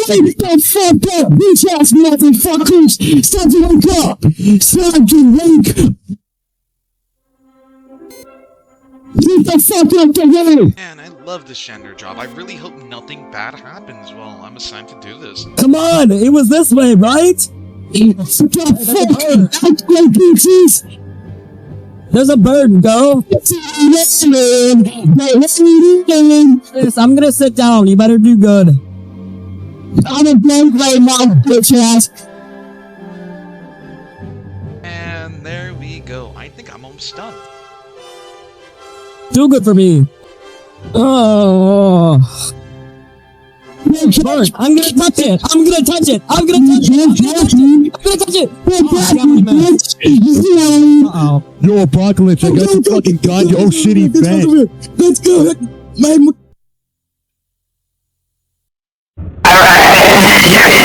Wake the fuck up, bitch ass motherfuckers! It's time to wake up! It's time to wake up! Get the fuck up the way! Man, I love this Janitor job. I really hope nothing bad happens while I'm assigned to do this. Come on, it was this way, right? Get the fuck out the way, bitches! There's a bird, go. Yes, I'm gonna sit down. You better do good. I'm a blank right now, bitch ass. And there we go. I think I'm almost done. Do good for me. Oh. Bird, I'm gonna touch it. I'm gonna touch it. I'm gonna touch it. I'm gonna touch it. Uh-oh. Yo, Apocalypse, I got some fucking gun. Oh, shitty fat. Let's go. Alright,